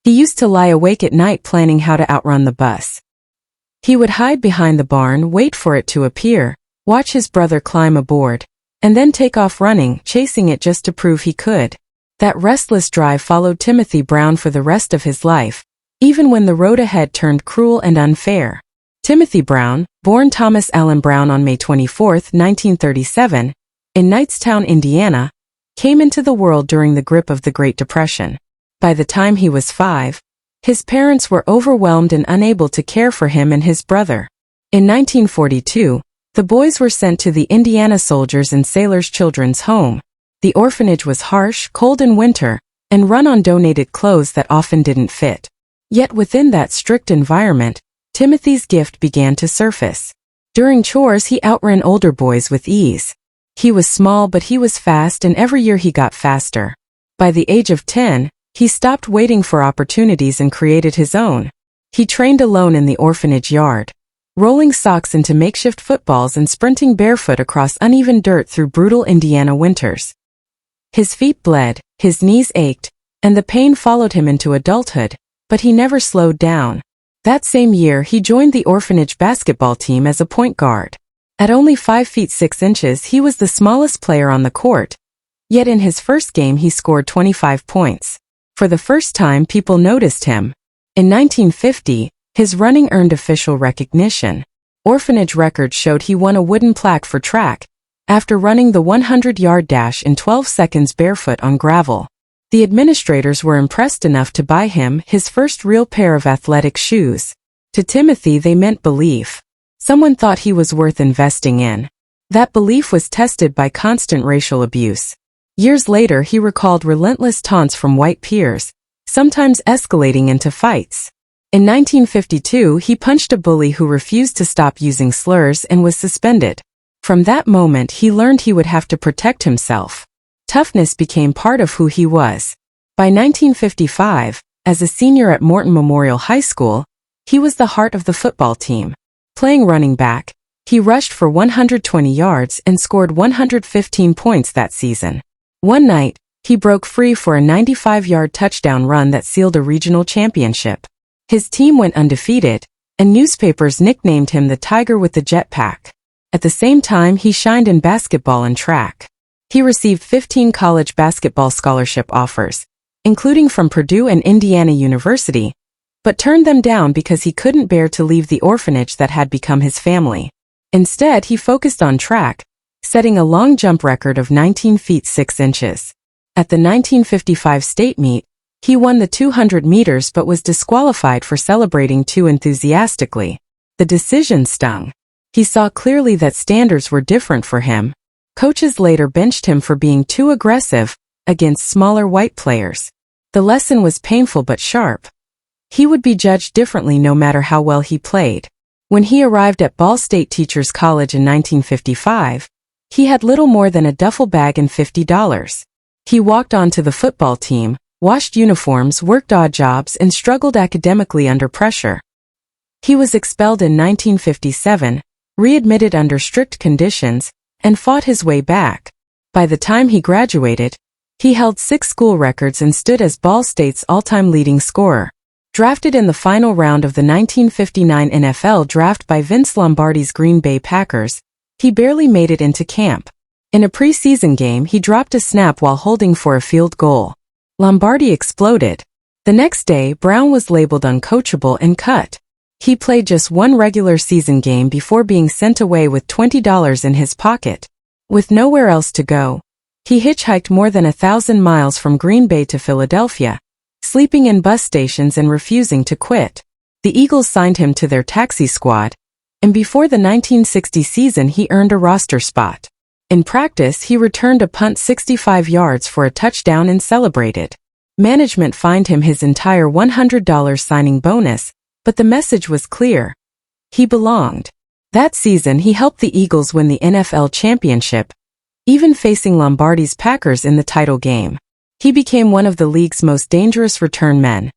He used to lie awake at night planning how to outrun the bus. He would hide behind the barn, wait for it to appear, watch his brother climb aboard, and then take off running, chasing it just to prove he could. That restless drive followed Timothy Brown for the rest of his life, even when the road ahead turned cruel and unfair. Timothy Brown, born Thomas Allen Brown on May 24, 1937, in Knightstown, Indiana, came into the world during the grip of the Great Depression. By the time he was 5, his parents were overwhelmed and unable to care for him and his brother. In 1942, the boys were sent to the Indiana Soldiers and Sailors Children's Home. The orphanage was harsh, cold in winter, and run on donated clothes that often didn't fit. Yet within that strict environment, Timothy's gift began to surface. During chores he outran older boys with ease. He was small but he was fast, and every year he got faster. By the age of 10, he stopped waiting for opportunities and created his own. He trained alone in the orphanage yard, rolling socks into makeshift footballs and sprinting barefoot across uneven dirt through brutal Indiana winters. His feet bled, his knees ached, and the pain followed him into adulthood, but he never slowed down. That same year he joined the orphanage basketball team as a point guard. At only 5 feet 6 inches he was the smallest player on the court, yet in his first game he scored 25 points. For the first time people noticed him. In 1950, his running earned official recognition. Orphanage records showed he won a wooden plaque for track, after running the 100-yard dash in 12 seconds barefoot on gravel. The administrators were impressed enough to buy him his first real pair of athletic shoes. To Timothy they meant belief. Someone thought he was worth investing in. That belief was tested by constant racial abuse. Years later he recalled relentless taunts from white peers, sometimes escalating into fights. In 1952 he punched a bully who refused to stop using slurs and was suspended. From that moment he learned he would have to protect himself. Toughness became part of who he was. By 1955, as a senior at Morton Memorial High School, he was the heart of the football team. Playing running back, he rushed for 120 yards and scored 115 points that season. One night, he broke free for a 95-yard touchdown run that sealed a regional championship. His team went undefeated, and newspapers nicknamed him the Tiger with the Jetpack. At the same time he shined in basketball and track. He received 15 college basketball scholarship offers, including from Purdue and Indiana University, but turned them down because he couldn't bear to leave the orphanage that had become his family. Instead he focused on track, setting a long jump record of 19 feet 6 inches. At the 1955 state meet, he won the 200 meters but was disqualified for celebrating too enthusiastically. The decision stung. He saw clearly that standards were different for him. Coaches later benched him for being too aggressive against smaller white players. The lesson was painful but sharp. He would be judged differently no matter how well he played. When he arrived at Ball State Teachers College in 1955, he had little more than a duffel bag and $50. He walked onto the football team, washed uniforms, worked odd jobs, and struggled academically under pressure. He was expelled in 1957, readmitted under strict conditions, and fought his way back. By the time he graduated, he held 6 school records and stood as Ball State's all-time leading scorer. Drafted in the final round of the 1959 NFL draft by Vince Lombardi's Green Bay Packers, he barely made it into camp. In a preseason game he dropped a snap while holding for a field goal. Lombardi exploded. The next day Brown was labeled uncoachable and cut. He played just one regular season game before being sent away with $20 in his pocket. With nowhere else to go, he hitchhiked more than 1,000 miles from Green Bay to Philadelphia, sleeping in bus stations and refusing to quit. The Eagles signed him to their taxi squad, and before the 1960 season he earned a roster spot. In practice he returned a punt 65 yards for a touchdown and celebrated. Management fined him his entire $100 signing bonus, but the message was clear. He belonged. That season he helped the Eagles win the NFL championship, even facing Lombardi's Packers in the title game. He became one of the league's most dangerous return men,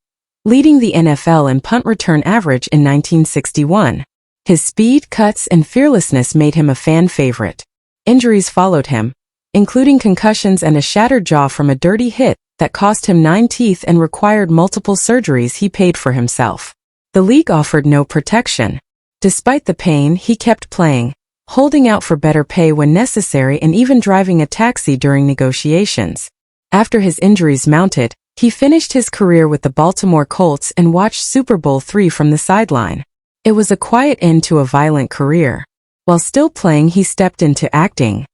leading the NFL in punt return average in 1961. His speed, cuts, and fearlessness made him a fan favorite. Injuries followed him, including concussions and a shattered jaw from a dirty hit that cost him 9 teeth and required multiple surgeries he paid for himself. The league offered no protection. Despite the pain, he kept playing, holding out for better pay when necessary and even driving a taxi during negotiations. After his injuries mounted, he finished his career with the Baltimore Colts and watched Super Bowl III from the sideline. It was a quiet end to a violent career. While still playing, he stepped into acting.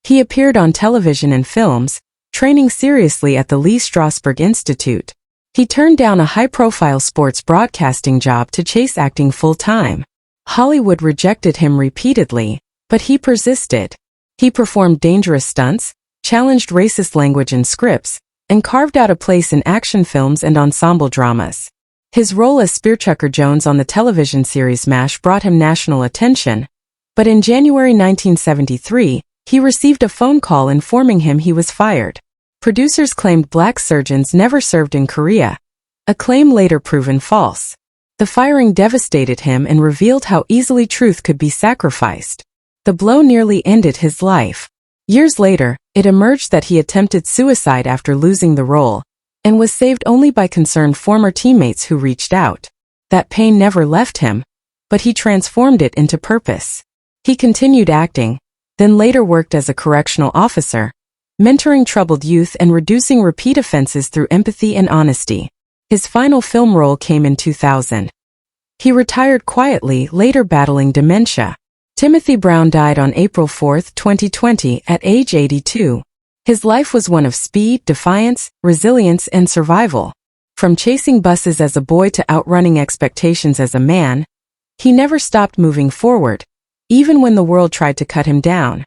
He appeared on television and films, training seriously at the Lee Strasberg Institute. He turned down a high-profile sports broadcasting job to chase acting full-time. Hollywood rejected him repeatedly, but he persisted. He performed dangerous stunts, challenged racist language in scripts, and carved out a place in action films and ensemble dramas. His role as Spearchucker Jones on the television series MASH brought him national attention, but in January 1973, he received a phone call informing him he was fired. Producers claimed black surgeons never served in Korea, a claim later proven false. The firing devastated him and revealed how easily truth could be sacrificed. The blow nearly ended his life. Years later, it emerged that he attempted suicide after losing the role, and was saved only by concerned former teammates who reached out. That pain never left him, but he transformed it into purpose. He continued acting, then later worked as a correctional officer, mentoring troubled youth and reducing repeat offenses through empathy and honesty. His final film role came in 2000. He retired quietly, later battling dementia. Timothy Brown died on April 4, 2020, at age 82. His life was one of speed, defiance, resilience, and survival. From chasing buses as a boy to outrunning expectations as a man, he never stopped moving forward, even when the world tried to cut him down.